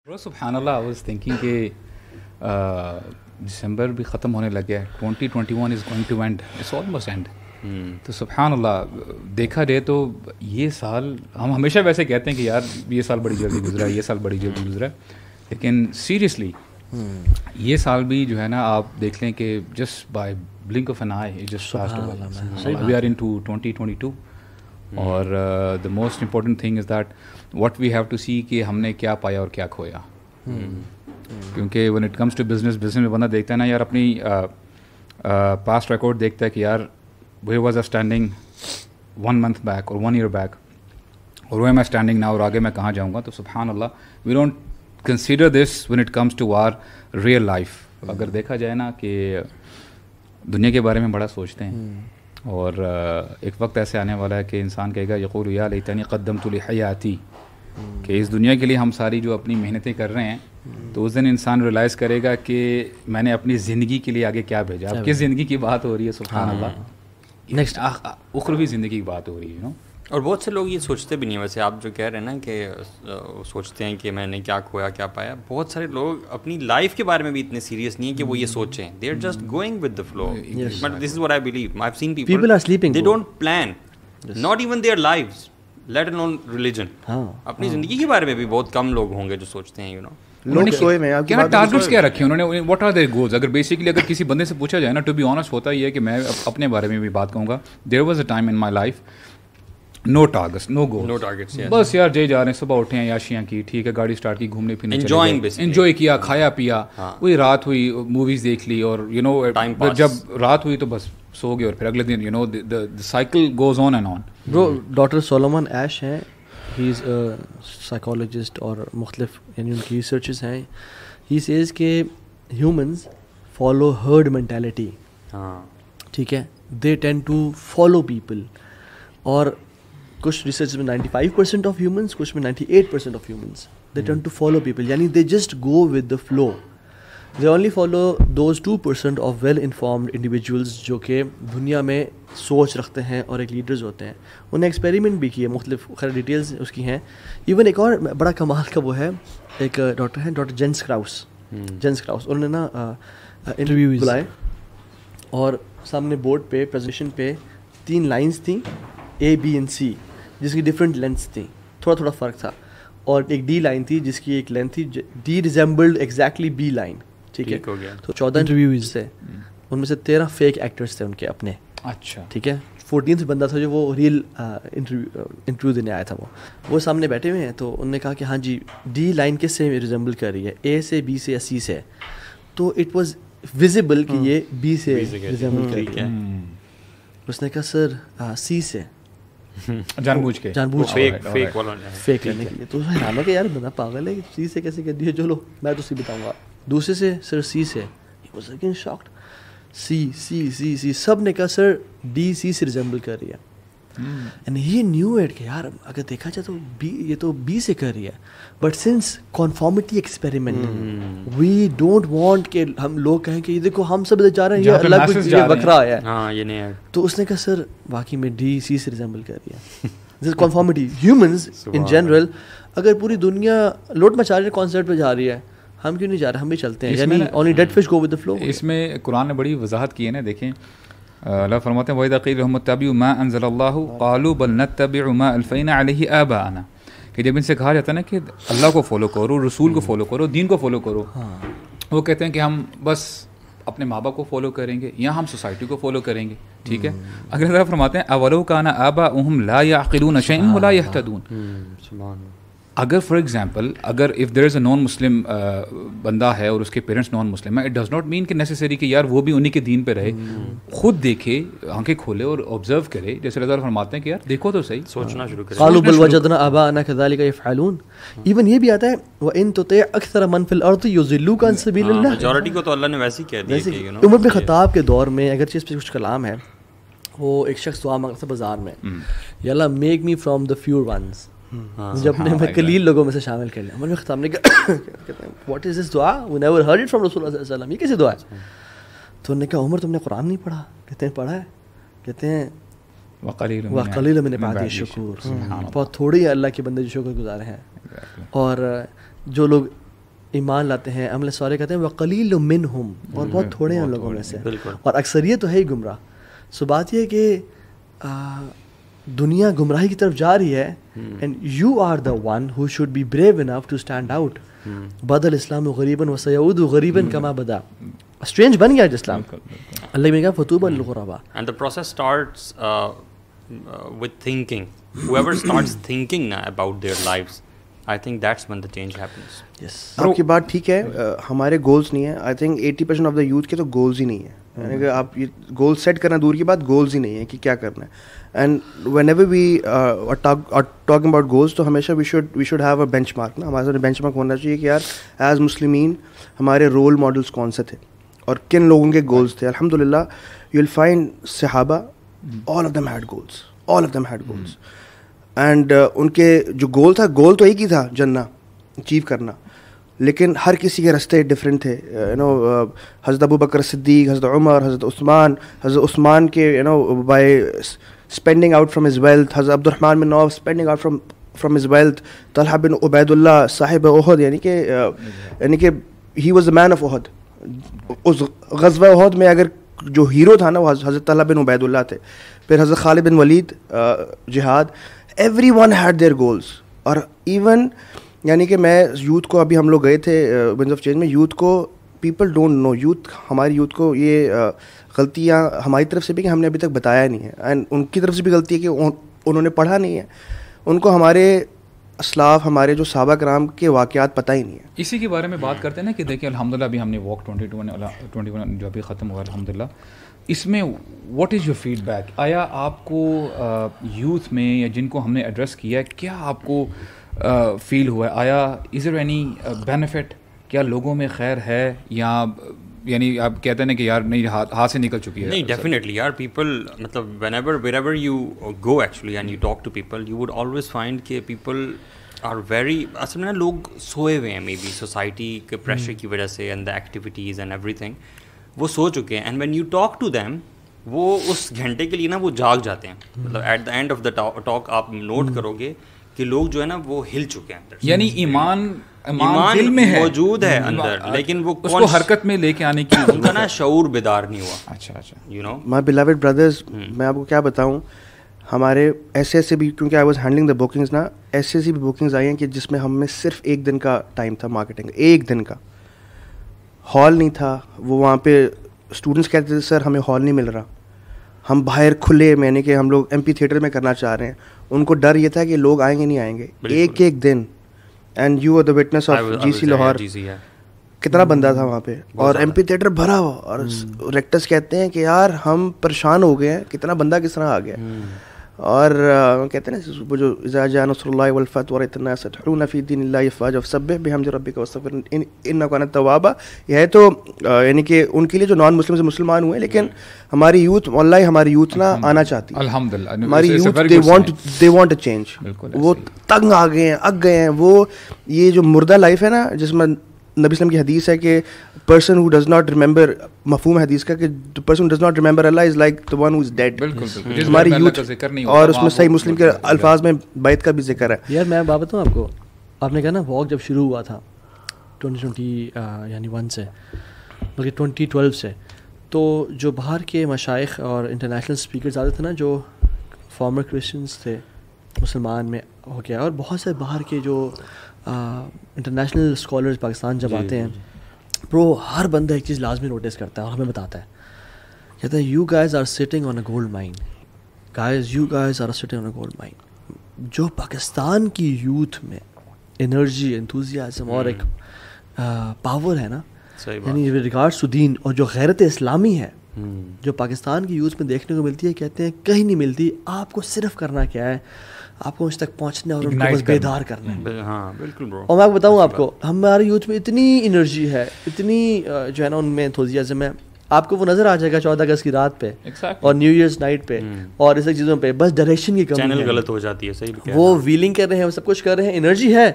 سبحان اللہ, I was thinking کہ دسمبر بھی ختم ہونے لگ گیا ہے, 2021 is going to end, it's almost end. تو سبحان اللہ دیکھا جائے تو یہ سال, ہم ہمیشہ ویسے کہتے ہیں کہ یار یہ سال بڑی جلدی گزرا ہے, یہ سال بڑی جلدی گزرا ہے, لیکن سیریسلی یہ سال بھی جو ہے نا آپ دیکھ لیں کہ just by blink of an eye it just passed away. We are into 2022 اور the most important thing is that what we have to see کہ ہم نے کیا پایا اور کیا کھویا. کیونکہ when it comes to business میں بندہ دیکھتا ہے نا یار اپنی پاسٹ ریکارڈ دیکھتا ہے کہ یار where was I standing 1 month back or 1 year back or where am I standing now اور آگے میں کہاں جاؤں گا. تو سبحان اللہ we don't consider this when it comes to our real life. اگر دیکھا جائے نا کہ دنیا کے بارے میں بڑا سوچتے ہیں اور ایک وقت ایسے آنے والا ہے کہ انسان کہے گا یقول یا لیتنی قدمت لحیاتی, کہ اس دنیا کے لیے ہم ساری جو اپنی محنتیں کر رہے ہیں تو اس دن انسان ریلائز کرے گا کہ میں نے اپنی زندگی کے لیے آگے کیا بھیجا. اب کس زندگی کی بات ہو رہی ہے سبحان اللہ, نیکسٹ اخروی زندگی کی بات ہو رہی ہے. اور بہت سے لوگ یہ سوچتے بھی نہیں, ویسے آپ جو کہہ رہے ہیں نا کہ سوچتے ہیں کہ میں نے کیا کھویا کیا پایا, بہت سارے لوگ اپنی لائف کے بارے میں بھی اتنے سیریس نہیں ہیں کہ وہ یہ سوچیں. They are just going with the flow. But this is what I believe. I have seen people are sleeping, they don't plan not even their lives let alone religion. اپنی زندگی کے بارے میں بھی بہت کم لوگ ہوں گے جو سوچتے ہیں کیا ٹارگیٹس کیا رکھے انہوں نے, واٹ آر دیئر گولز. اگر بیسکلی اگر کسی بندے سے پوچھا جائے نا, ٹو بی آنیسٹ ہوتا یہ ہے کہ میں اپنے بارے میں بھی بات کہوں گا. There was a time in my life no targets no goals, بس یار جے جا رہے ہیں, صبح اٹھے ہیں یاشیاں کی, ٹھیک ہے گاڑی اسٹارٹ کی, گھومنے پھرنے انجوائے کیا, کھایا پیا, وہی رات ہوئی موویز دیکھ لی, اور یو نو جب رات ہوئی تو بس سو گئے, اور پھر اگلے دن you know the cycle goes on and on. Bro doctor Solomon Asch ہیں, ہی از اے سائیکالوجسٹ اور مختلف یعنی ان کی ریسرچز ہیں. ہی سیز کہ ہیومنز فالو ہرڈ مینٹیلٹی, ٹھیک ہے, دے ٹینڈ ٹو فالو پیپل. اور کچھ ریسرچ میں 95% آف ہیومنس, کچھ میں 98% of humans they turn to follow people, یعنی they just go with the flow. They only follow those 2% of well informed individuals جو کہ دنیا میں سوچ رکھتے ہیں اور ایک لیڈرز ہوتے ہیں. انہوں نے ایکسپیریمنٹ بھی کیے, مختلف خیر ڈیٹیلز اس کی ہیں. ایون ایک اور بڑا کمال کا وہ ہے, ایک ڈاکٹر ہیں ڈاکٹر جینس کراؤس, انہوں نے نا انٹرویو بلائے اور سامنے بورڈ پہ پریزنٹیشن پہ 3 لائنس تھیں اے بی اینڈ سی, جس کی ڈفرینٹ لینتھس تھیں, تھوڑا فرق تھا, اور ایک ڈی لائن تھی جس کی ایک لینتھ تھی, D resembled exactly B line, ٹھیک ہے. تو 14 انٹرویوز تھے, ان میں سے 13 فیک ایکٹرس تھے ان کے اپنے, اچھا ٹھیک ہے. 14th بندہ تھا جو وہ ریئل انٹرویو دینے آیا تھا, وہ سامنے بیٹھے ہوئے ہیں. تو انہوں نے کہا کہ ہاں جی ڈی لائن کس سے ریزمبل کر رہی ہے, اے سے, بی سے یا سی سے. تو اٹ واز ویزیبل کہ یہ بی سے ریزمبل کر رہی ہے. اس نے کہا سر سی سے, جان بوجھ کے فیک کرنے کے لیے. تو حیران ہے کہ یار بندہ پاگل ہے, سی سے کیسے کر دیا, چلو میں تو سی بتاؤں گا. دوسرے سے سر سی سے, ہی واز اگین شاکڈ, سی سی سی سی, سب نے کہا سر ڈی سی سے ریزمبل کر رہی ہے. اینڈ ہی نیو اٹ کہ یار اگر دیکھا جائے تو بی, یہ تو بی سے کر رہی ہے. But since conformity experiment we don't want کہ ہم لوگ کہیں کہ یہ دیکھو ہم سب جا رہے ہیں, یہ الگ کچھ یہ بکھرا آیا ہے. تو اس نے کہا سر واقعی میں ڈی سی سے ریزمبل کر رہی ہے. دس کنفارمٹی. ہیومنز ان جنرل اگر پوری دنیا لوٹ مچا رہی ہے, کانسرٹ پہ جا رہی ہے, ہم کیوں نہیں جا رہے, ہم بھی چلتے ہیں. یعنی only dead fish go with the flow. اس میں قرآن نے بڑی وضاحت کی ہے نا. دیکھیں اللہ فرماتے ہیں وَإِذَا قِيلَ لَهُمُ اتَّبِعُوا مَا أَنزَلَ اللَّهُ قَالُوا بَلْ نَتَّبِعُ مَا أَلْفَيْنَا عَلَيْهِ آبَاءَنَا, کہ جب ان سے کہا جاتا ہے نا کہ اللہ کو فالو کرو, رسول کو فالو کرو, دین کو فالو کرو, وہ کہتے ہیں کہ ہم بس اپنے ماں باپ کو فالو کریں گے یا ہم سوسائٹی کو فالو کریں گے, ٹھیک ہے. اگر اللہ فرماتے ہیں اَوَلَوْ كَانَ آبَاؤُهُمْ لَا يَعْقِلُونَ شَيْئًا وَلَا يَهْتَدُونَ. اگر فار ایگزامپل اگر اف دیر از اے نان مسلم بندہ ہے اور اس کے پیرنٹس نان مسلم ہیں, اٹ ڈز ناٹ مین کہ نیسیسری کہ یار وہ بھی انہی کے دین پہ رہے. خود دیکھے, آنکھیں کھولے اور آبزرو کرے, جیسے اللہ تعالیٰ فرماتے ہیں کہ یار دیکھو تو صحیح, سوچنا شروع کرے. قالوا بل وجدنا آباءنا كذلك يفعلون. ایون یہ بھی آتا ہے وَإِن تُطِعْ أَكْثَرَ مَن فِي الْأَرْضِ يُضِلُّوكَ عَن سَبِيلِ اللَّهِ. میجورٹی کو تو اللہ نے ویسے ہی کہہ دیا کہ عمر بن خطاب کے دور میں اگرچہ اس پہ کچھ کلام ہے, وہ ایک شخص دعا مانگتا تھا بازار میں, یا اللہ make me from the favour ones, جب میں قلیل لوگوں میں سے شامل کر لیا. عمر بن خطاب نے کہا واٹ از دس دعا, we never heard it from رسول اللہ صلی اللہ علیہ وسلم, یہ کیسی دعا ہے. تو انہوں نے کہا عمر تم نے قرآن نہیں پڑھا؟ کہتے ہیں پڑھا ہے. کہتے ہیں وقلیل من عبادی الشکور, بہت تھوڑی ہے اللہ کے بندے جو شکر گزار ہیں. اور جو لوگ ایمان لاتے ہیں, عمل صالح کرتے ہیں, وقلیل منہم, اور بہت تھوڑے ہیں ان لوگوں میں سے, اور اکثریت تو ہے ہی گمراہ. سو بات یہ ہے کہ دنیا گمراہی کی طرف جا رہی ہے, and you are the one who should be brave enough to stand out. بدل اسلام غریباً وسیعود غریباً کما بدا. اسٹرینج بن گیا اسلام. اللہ نے کہا فتوبا للغرباء. And the process starts with thinking. Whoever starts thinking about their lives, I think that's when the change happens. Yes. آپ کی بات ٹھیک ہے, ہمارے گولز نہیں ہیں. I think 80% of the youth کے تو گولز ہی نہیں ہیں. یعنی کہ آپ یہ گول سیٹ کرنا دور کی بات, گولز ہی نہیں ہے کہ کیا کرنا ہے. And whenever we talking about goals, تو ہمیشہ we should have a benchmark نا. ہمارے ساتھ بینچ مارک ہونا چاہیے کہ یار ایز مسلمین ہمارے رول ماڈلس کون سے تھے اور کن لوگوں کے گولز تھے. الحمد للہ یو ول فائنڈ صحابہ, all of them had goals, and ان کے جو گول تھا, گول تو ایک ہی تھا, جنہ اچیو کرنا, لیکن ہر کسی کے راستے ڈفرینٹ تھے. حضرت ابو بکر صدیق, حضرت عمر, حضرت عثمان کے by spending out from his wealth, حضرت عبد الرحمن بن عوف spending out from his wealth, طلحہ بن عبید اللہ صاحب احد, یعنی کہ he was a main of احد. اس غزوہ احد میں اگر جو ہیرو تھا نا وہ حضرت طلحہ بن عبید اللہ تھے. پھر حضرت خالد بن ولید جہاد, everyone had their goals. اور ایون یعنی کہ میں یوتھ کو, ابھی ہم لوگ گئے تھے ونڈز آف چینج میں, یوتھ کو پیپل ڈونٹ نو, ہماری یوتھ کو یہ غلطیاں ہماری طرف سے بھی کہ ہم نے ابھی تک بتایا نہیں ہے, اینڈ ان کی طرف سے بھی غلطی ہے کہ انہوں نے پڑھا نہیں ہے. ان کو ہمارے اسلاف, ہمارے جو صحابہ کرام کے واقعات پتہ ہی نہیں ہے. اسی کے بارے میں بات کرتے ہیں نا کہ دیکھیں الحمدللہ ابھی ہم نے واک 21 جو ابھی ختم ہوا الحمدللہ, اس میں what is your feedback? آیا آپ کو یوتھ میں یا جن کو ہم نے ایڈریس کیا ہے, کیا آپ کو فیل ہوا ہے؟ آیا از دیر اینی بینیفٹ؟ کیا لوگوں میں خیر ہے, یا یعنی آپ کہتے ہیں کہ یار نہیں ہاتھ سے نکل چکی ہے؟ نہیں, ڈیفینیٹلی یار, پیپل مطلب wherever you go actually and you talk to people, you would always find کہ people are very, اصل میں نا لوگ سوئے ہوئے ہیں مے بی سوسائٹی کے پریشر کی وجہ سے, and the activities and everything, وہ سو چکے ہیں. And when you talk to them, وہ اس گھنٹے کے لیے نا وہ جاگ جاتے ہیں. مطلب at the end of the talk آپ نوٹ کرو گے کہ لوگ جو ہے نا وہ ہل چکے ہیں, یعنی ایمان دل میں ہے, موجود ہے اندر, لیکن وہ اس کو حرکت میں لے کے آنے کی ان کا نا شعور بیدار نہیں ہوا. اچھا یو نو مائی بیلوڈ بردرز, میں آپ کو کیا بتاؤں, ہمارے ایسے بھی, کیونکہ I was handling the bookings نا, ایسے بھی بکنگز آئی ہیں کہ جس میں ہم میں صرف 1 دن کا ٹائم تھا مارکیٹنگ, 1 دن کا. ہال نہیں تھا, وہ وہاں پہ اسٹوڈنٹس کہتے تھے سر ہمیں ہال نہیں مل رہا, ہم باہر کھلے میں نے کہ ہم لوگ ایم پی تھیٹر میں کرنا چاہ رہے ہیں. ان کو ڈر یہ تھا کہ لوگ آئیں گے نہیں آئیں گے, ایک دن. And you are the witness of G C Lahore, کتنا بندہ تھا وہاں پہ, اور ایم پی تھیٹر بھرا ہوا, اور ریکٹرس کہتے ہیں کہ یار ہم پریشان ہو گئے ہیں, کتنا بندہ کس طرح آ گیا. اور کہتے ہیں نا وہ جو اذا جاء نصر اللہ والفتح ورأيت الناس يدخلون في دين الله افواجا فسبح بحمد ربك واستغفر انه كان توابا. یہ ہے تو یعنی کہ ان کے لیے جو نان مسلم سے مسلمان ہوئے, لیکن ہماری یوتھ, واللہ ہماری یوتھ نا آنا چاہتی ہے الحمدللہ. ہماری youth they want a change. وہ تنگ آ گئے ہیں, اگ گئے ہیں. وہ یہ جو مردہ لائف ہے نا, جس میں نبی اسلام کی حدیث ہے کہ person who does not remember, مفہوم حدیث کا کہ person who does not remember Allah is like the one who is dead. ہماری یوتھ, اور اس میں صحیح مسلم کے الفاظ میں بیت کا بھی ذکر ہے. یار میں بات بتاؤں آپ کو, آپ نے کہا نا واک جب شروع ہوا تھا 2021 یعنی 1 سے بلکہ 2012 سے, تو جو باہر کے مشائخ اور انٹرنیشنل اسپیکرز آتے تھے نا, جو فارمر کرسچنس تھے مسلمان میں ہو گیا, اور بہت سے باہر کے جو انٹرنیشنل اسکالرز پاکستان جب آتے ہیں, برو ہر بندہ ایک چیز لازمی نوٹس کرتا ہے اور ہمیں بتاتا ہے, کہتا ہے you guys are sitting on a gold mine, you guys are sitting on a gold mine. جو پاکستان کی یوتھ میں انرجی, انتھوزیازم اور ایک پاور ہے نا, یعنی ریگارڈس ٹو دین, اور جو غیرت اسلامی ہے جو پاکستان کی یوتھ میں دیکھنے کو ملتی ہے, کہتے ہیں کہیں نہیں ملتی. آپ کو صرف کرنا کیا ہے, آپ کو اس تک پہنچنا اور ان کو بس بیدار کرنا ہے. ہاں بالکل برو. اور میں بتاؤں آپ کو, ہمارے یوتھ میں اتنی انرجی ہے, اتنی جو ہے نا ان میں انتھوزیازم ہے, آپ کو وہ نظر آ جائے گا 14 اگست کی رات پہ اور نیو ایئرز نائٹ پہ اور اس چیزوں پہ, بس ڈائریکشن کی کمی ہے, چینل غلط ہو جاتی ہے. صحیح, وہ ویلنگ کر رہے ہیں, وہ سب کچھ کر رہے ہیں, انرجی ہے,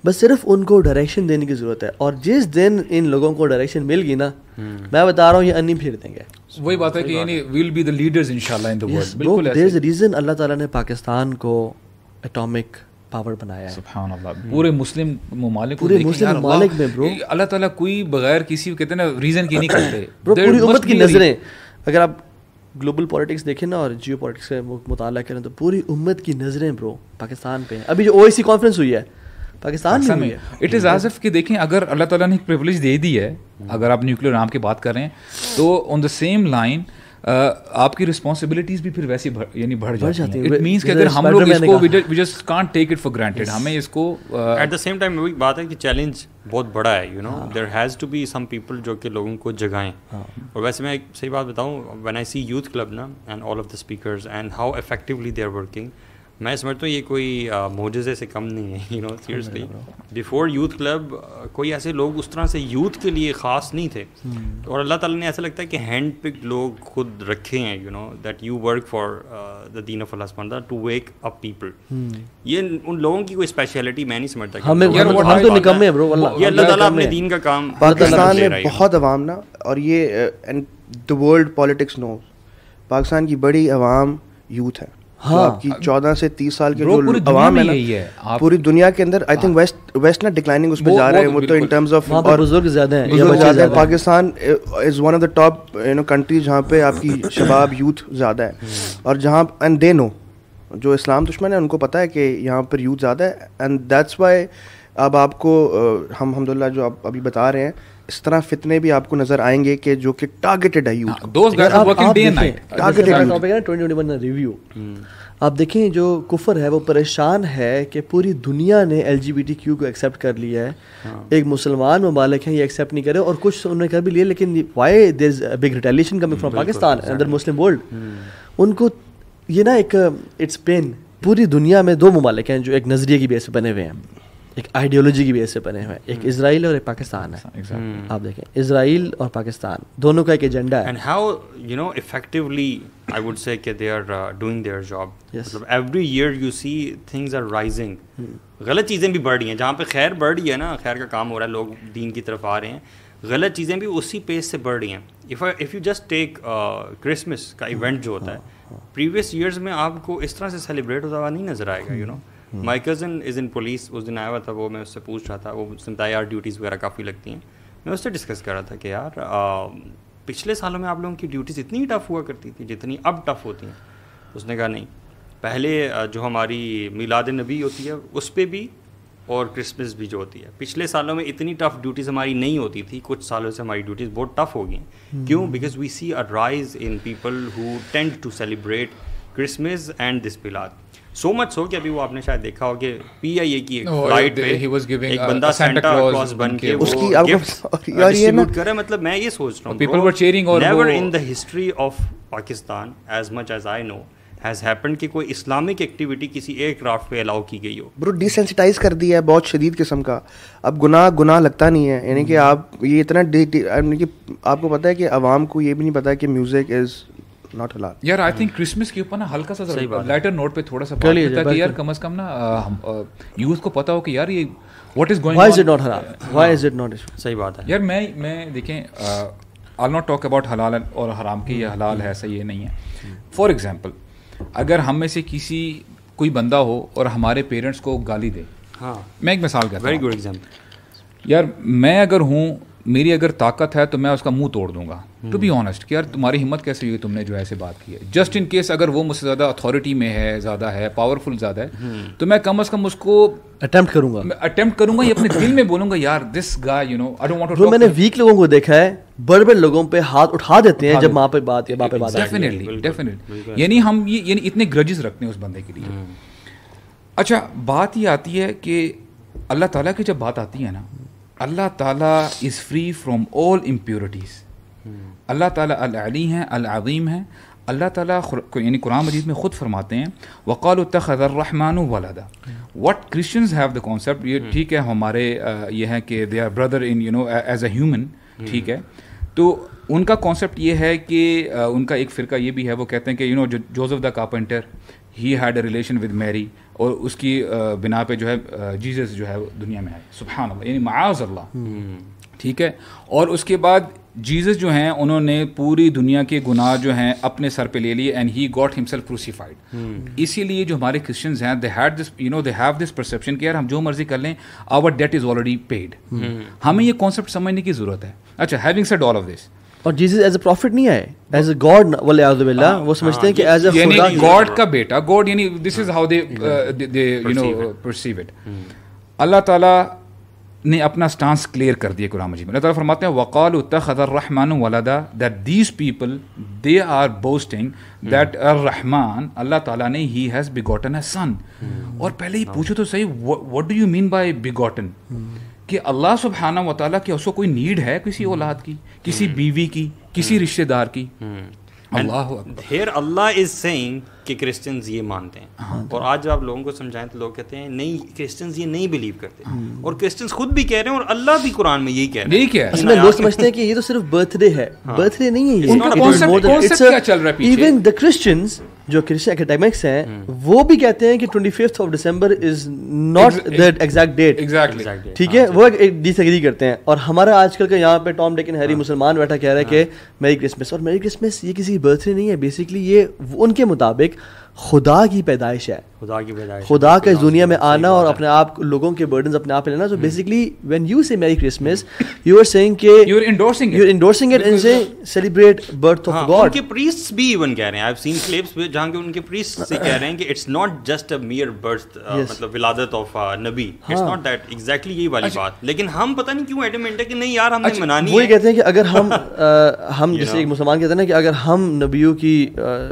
بس صرف ان کو ڈائریکشن دینے کی ضرورت ہے. اور جس دن ان لوگوں کو ڈائریکشن مل گئی نا, میں بتا رہا ہوں یہ انی پھیر دیں گے. وہی بات ہے کہ یعنی ویل بی دی لیڈرز انشاءاللہ ان دی ورلڈ. بالکل, دیر از اے ریزن اللہ تعالیٰ نے پاکستان کو اٹامک پاور بنایا ہے. سبحان اللہ. پورے مسلم ممالک پورے مسلم ممالک میں برو اللہ تعالیٰ کوئی بغیر کسی کہتے ہیں نا ریزن کی نہیں کرتے. پوری امت کی نظریں, اگر آپ گلوبل پالیٹکس دیکھیں نا اور جیو پالیٹکس کا مطالعہ کریں تو پوری امت کی نظریں برو پاکستان پہ ہیں. ابھی جو OIC کانفرنس ہوئی ہے پاکستان میں, اٹ از ایز اف کہ دیکھیں اگر اللہ تعالیٰ نے ایک پریولیج دے دی ہے, اگر آپ نیوکلیر آرم کی بات کر رہے ہیں تو آن دا سیم لائن آپ کی رسپانسبلٹیز بھی پھر ویسی یعنی بڑھ جاتی ہیں. اٹ مینس کہ اگر ہم لوگ اس کو we just can't take it for granted, ہمیں اس کو ایٹ دا سیم ٹائم وہی بات ہے کہ چیلنج بہت بڑا ہے, you know there has to be some people جو کہ لوگوں کو جگائیں. اور ویسے میں ایک صحیح بات بتاؤں, when I see youth club نا and all of the speakers and how effectively they are working, میں سمجھتا ہوں یہ کوئی معجزے سے کم نہیں ہے, you know seriously. Before youth club کوئی ایسے لوگ اس طرح سے یوتھ کے لیے خاص نہیں تھے, اور اللہ تعالیٰ نے ایسا لگتا ہے کہ ہینڈ پک لوگ خود رکھے ہیں, you know that you work for the دین آف اللہ سبحانہ ٹو ویک اپ پیپل. یہ ان لوگوں کی کوئی اسپیشلٹی میں نہیں سمجھتا, ہم تو نکمے ہیں برو, یہ اللہ تعالیٰ اپنے دین کا کام پاکستان میں بہت عوام نا, اور یہ دا ورلڈ پالیٹکس نو, پاکستان کی بڑی عوام یوتھ ہے. آپ کی 14 سے 30 سال کے جو عوام ہے نا پوری دنیا کے اندر, آئی تھنک ویسٹ نا ڈکلائننگ اس پہ جا رہے ہیں وہ تو ان ٹرمز آف, اور بزرگ زیادہ ہیں. Pakistan is one of the top you know countries جہاں پہ آپ کی شباب یوتھ زیادہ ہے, اور جہاں اینڈ دے نو جو اسلام دشمن ہے ان کو پتہ ہے کہ یہاں پر یوتھ زیادہ ہے, اینڈ دیٹس وائی اب آپ کو ہم الحمدللہ جو آپ ابھی بتا رہے ہیں اس طرح فتنے بھی آپ کو نظر آئیں گے کہ جو کہ ٹارگیٹڈ ہے یوتھ. ریویو آپ دیکھیں جو کفر ہے وہ پریشان ہے کہ پوری دنیا نے LGBTQ کو ایکسیپٹ کر لیا ہے, ایک مسلمان ممالک ہیں یہ ایکسیپٹ نہیں کرے, اور کچھ انہوں نے کر بھی لیا, لیکن why there is big retaliation coming from Pakistan and the Muslim world. ان کو یہ نا ایک اٹس پین, پوری دنیا میں دو ممالک ہیں جو ایک نظریے کی بیس پہ بنے ہوئے ہیں, ایک آئیڈیالوجی کی بیس سے بنے ہوئے ہیں, ایک اسرائیل اور ایک پاکستان ہے. آپ دیکھیں اسرائیل اور پاکستان دونوں کا ایک ایجنڈا ہے. And how you know effectively I would say کہ they are doing their job. مطلب every year you see things are rising. غلط چیزیں بھی بڑھ رہی ہیں, جہاں پہ خیر بڑھ رہی ہے نا, خیر کا کام ہو رہا ہے, لوگ دین کی طرف آ رہے ہیں, غلط چیزیں بھی اسی پیس سے بڑھ رہی ہیں. If you just take Christmas کا ایونٹ جو ہوتا ہے, پریویس ایئرز میں آپ کو اس طرح سے سیلیبریٹ ہوتا ہوا نہیں نظر آئے گا. You know my cousin is in police, اس دن آیا ہوا تھا وہ, میں اس سے پوچھ رہا تھا, وہ سنتا ہے یار ڈیوٹیز وغیرہ کافی لگتی ہیں, میں اس سے ڈسکس کر رہا تھا کہ یار پچھلے سالوں میں آپ لوگوں کی ڈیوٹیز اتنی ٹف ہوا کرتی تھی جتنی اب ٹف ہوتی ہیں. اس نے کہا نہیں, پہلے جو ہماری میلاد نبی ہوتی ہے اس پہ بھی, اور کرسمس بھی جو ہوتی ہے, پچھلے سالوں میں اتنی ٹف ڈیوٹیز ہماری نہیں ہوتی تھی, کچھ سالوں سے ہماری ڈیوٹیز بہت ٹف ہو گئی ہیں. کیوں؟ Because we see a rise in people who tend to celebrate Christmas and this میلاد. سو مچ سو کہ ابھی وہ آپ نے شاید دیکھا ہو کہ PIA کی ایک فلائٹ پہ ایک بندہ سینٹا کلاس بن کے وہ گفٹس ڈسٹریبیوٹ کر رہا ہے. مطلب میں یہ سوچ رہا ہوں پیپل ور چیئرنگ, اور never in the history of Pakistan as much as I know has happened کہ کوئی اسلامک ایکٹیویٹی کسی ایئر کرافٹ پہ الاؤ کی گئی ہو. برو ڈیسینسٹائز کر دیا ہے بہت شدید قسم کا. اب گناہ لگتا نہیں ہے, یعنی کہ آپ یہ اتنا آپ کو پتہ ہے کہ عوام کو یہ بھی نہیں پتا کہ میوزک از ناٹ حلال. یار آئی تھنک کرسمس کے اوپر نا ہلکا سا لائٹر نوٹ پہ تھوڑا سا بات کرتا کہ یار کم از کم نا یوتھ کو پتا ہو کہ یار یہ what is going, why is it not halal, why is it not. صحیح بات ہے یار. میں دیکھیں I'll not talk about حلال اور حرام کہ یہ حلال ہے صحیح یہ نہیں ہے. فار ایگزامپل اگر ہم میں سے کوئی بندہ ہو اور ہمارے پیرنٹس کو گالی دے, ہاں میں ایک مثال کرتا ہوں, ویری گڈ ایگزامپل. یار میں اگر ہوں, میری اگر طاقت ہے تو میں اس کا منہ توڑ دوں گا, ٹو بی آنیسٹ, کہ یار تمہاری ہمت کیسے ہوئی تم نے جو ایسے بات کی ہے. جسٹ ان کیس اگر وہ مجھ سے زیادہ اتھارٹی میں ہے, زیادہ ہے, پاورفل زیادہ ہے, تو میں کم از کم اس کو اٹیمپٹ کروں گا, یہ اپنے دل میں بولوں گا یار this guy you know I don't want to. میں نے ویک لوگوں کو دیکھا ہے بڑے لوگوں پہ ہاتھ اٹھا دیتے ہیں جب ماں پہ بات ڈیفینیٹلی, یعنی ہم یعنی اتنے گرجز رکھتے ہیں اس بندے کے لیے. اچھا بات یہ آتی ہے کہ اللہ تعالیٰ کی جب بات آتی ہے نا, اللہ تعالیٰ is free from all impurities. Allah تعالیٰ العلی ہیں, العظیم ہیں. اللہ تعالیٰ یعنی قرآن مجید میں خود فرماتے ہیں وقالوا اتخذ الرحمن ولدا. What Christians have the concept, یہ ٹھیک ہے ہمارے یہ ہے کہ they are brother in you know as a human, ٹھیک ہے, تو ان کا کانسیپٹ یہ ہے کہ ان کا ایک فرقہ یہ بھی ہے, وہ کہتے ہیں کہ you know Joseph the carpenter he had a relation with Mary, اور اس کی بنا پہ جو ہے جیزس جو ہے دنیا میں آئے. سبحان اللہ, یعنی معاذ اللہ, ٹھیک ہے. اور اس کے بعد جیزس جو ہیں انہوں نے پوری دنیا کے گناہ جو ہیں اپنے سر پہ لے لیے and he got himself crucified. اسی لیے جو ہمارے کرسچنز ہیں دے ہیو دس پرسیپشن کہ یار ہم جو مرضی کر لیں آور ڈیٹ از آلریڈی پیڈ. ہمیں یہ کانسیپٹ سمجھنے کی ضرورت ہے. اچھا having said all of this, اور جیسس ایز اے پروفٹ نہیں آئے, ایز اے گاڈ والعیاذ باللہ. وہ سمجھتے ہیں کہ ایز اے یعنی خدا گاڈ کا بیٹا, گاڈ یعنی this is how they you know perceive it. Allah تعالیٰ نے اپنا سٹانس کلیئر کر دیا قرآن مجید میں. اللہ تعالیٰ فرماتے ہیں وَقَالُوا اتَّخَذَ الرَّحْمَنُ وَلَدًا, that these people they are boasting that الرحمن اللہ تعالیٰ نے he has begotten a son. اور پہلے ہی پوچھو تو صحیح, what do you mean by begotten, کہ اللہ سبحانہ و تعالیٰ کی اس کو کوئی نیڈ ہے کسی اولاد کی, کسی بیوی کی, کسی رشتہ دار کی؟ اللہ ہیئر اللہ از سیئنگ کہ کرسچنز یہ مانتے ہیں, اور آج جب آپ لوگوں کو سمجھائیں تو لوگ کہتے ہیں نہیں کرسچنز یہ نہیں بلیو کرتے, اور کرسچنز خود بھی کہہ رہے ہیں اور اللہ بھی قرآن میں یہی کہہ رہے ہیں. یہی کیا ہے, اس میں لوگ سمجھتے ہیں کہ یہ تو صرف برتھ ڈے ہے. برتھ ڈے نہیں ہے یہ, ان کا concept کیا چل رہا ہے پیچھے. ایون دا کرسچنز جو کرسچن اکیڈیمکس ہیں وہ بھی کہتے ہیں کہ 25th of December is not that exact date. Exactly ٹھیک ہے, وہ ایک ڈس ایگری کرتے ہیں. اور ہمارا آج کل کا یہاں پہ ٹام ڈیک اینڈ ہیری مسلمان بیٹھا کہہ رہا ہے کہ میری کرسمس, اور میری کرسمس یہ کسی برتھ ڈے نہیں ہے. بیسکلی یہ ان کے مطابق خدا کی پیدائش ہے, خدا کی پیدائش, خدا کا اس دنیا میں آنا اور اپنے آپ لوگوں کے برڈنز اپنے آپ پہ لینا. So basically when you say merry Christmas you are saying کہ you are endorsing it and say celebrate birth of God. ان کے پریسٹس بھی ایون کہہ رہے ہیں, آئی ہیو سین کلپس جہاں کہ ان کے پریسٹ سے کہہ رہے ہیں کہ it's not just a mere birth, مطلب ولادت آف نبی, اٹس ناٹ دیٹ ایگزیکٹلی یہی والی بات. لیکن ہم پتہ نہیں کیوں ایڈمنٹ ہے کہ نہیں یار ہم نے منانی ہے. وہی کہتے ہیں کہ اگر ہم جیسے ایک مسلمان کہتے ہیں نا کہ اگر ہم نبیوں کی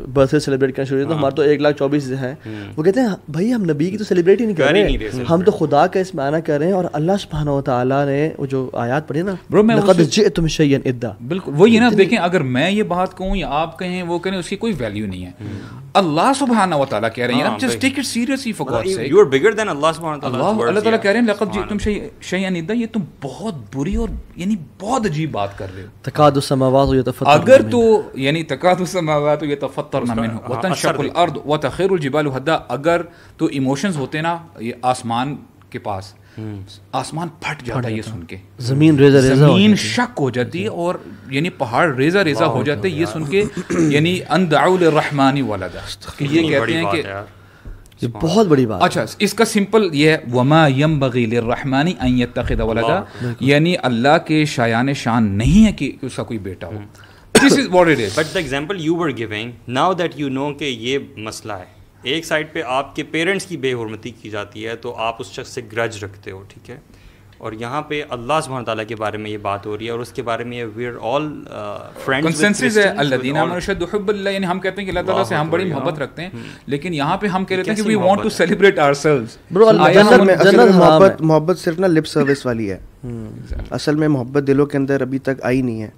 برتھ ڈے سیلیبریٹ کرنا شروع کریں تو ہمارے تو 1,24,000 ہیں. وہ کہتے ہیں بھائی ہم نبی کی تو سیلیبریٹ ہی نہیں کر رہے, ہم تو خدا کا اسم آنا کر رہے ہیں. اور اللہ سبحانہ و تعالیٰ نے وہ جو آیات پڑھی نا, لقد جئتم شیئا ادا, بالکل وہی ہے نا. دیکھیں اگر میں یہ بات کہوں یا آپ کہیں وہ کہیں اس کی کوئی ویلیو نہیں ہے. اللہ سبحانہ و تعالیٰ کہہ رہے ہیں just take it seriously for God sake, you are bigger than Allah سبحانہ و تعالیٰ. اللہ تعالیٰ کہہ رہے ہیں لقد جئتم شیئا ادا, یہ تم بہت بری اور یعنی بہت عجیب بات کر رہے ہو. تکاد السماوات یتفطرن, اگر تو یعنی تکاد السماوات یتفطرن منہ وتنشق الارض وتخر الجبال هدا, اگر تو ایموشنز ہوتے نا یہ آسمان کے پاس, آسمان پھٹ جاتا ہے یہ سن کے, زمین ریزہ زمین شک ہو جاتی ہے, اور یعنی پہاڑ ریزہ ریزہ ہو جاتے یہ سن کے, یعنی ان دعوا للرحمن ولدا, کہ یہ کہتے ہیں کہ یہ بہت بڑی بات. اچھا اس کا سمپل یہ ہے وما ينبغي للرحمن ان يتخذ ولدا, یعنی اللہ کے شایان شان نہیں ہے کہ اس کا کوئی بیٹا ہو. This is what it is. But the example you were giving, now that you know کہ یہ مسئلہ ہے, ایک سائڈ پہ آپ کے پیرنٹس کی بے حرمتی کی جاتی ہے تو آپ اس شخص سے گرج رکھتے ہو, ٹھیک ہے, اور یہاں پہ اللہ سبحانہ تعالیٰ کے بارے میں یہ بات ہو رہی ہے اور اس کے بارے میں we are all friends. Consensus ہے الذین آمنوا اشد حب اللہ, یعنی ہم کہتے ہیں کہ اللہ تعالیٰ سے ہم بڑی محبت رکھتے ہیں, لیکن یہاں پہ ہم کہہ رہے ہیں کہ we want to celebrate ourselves. محبت صرف نا لپ سروس والی ہے, اصل میں محبت دلوں کے اندر ابھی تک آئی نہیں ہے.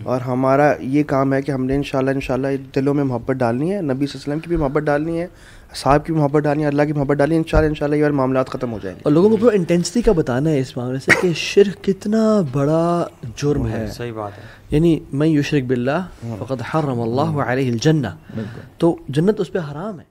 اور ہمارا یہ کام ہے کہ ہم نے انشاءاللہ دلوں میں محبت ڈالنی ہے, نبی صلی اللہ علیہ وسلم کی بھی محبت ڈالنی ہے, صاحب کی محبت ڈالنی ہے, اللہ کی محبت ڈالنی ہے. انشاءاللہ یہ معاملات ختم ہو جائیں گے. اور لوگوں کو پورا انٹینسٹی کا بتانا ہے اس معاملے سے کہ شرک کتنا بڑا جرم ہے. صحیح بات ہے. یعنی من یشرک باللہ فقد حرم اللہ علیہ الجنہ, تو جنت اس پہ حرام ہے.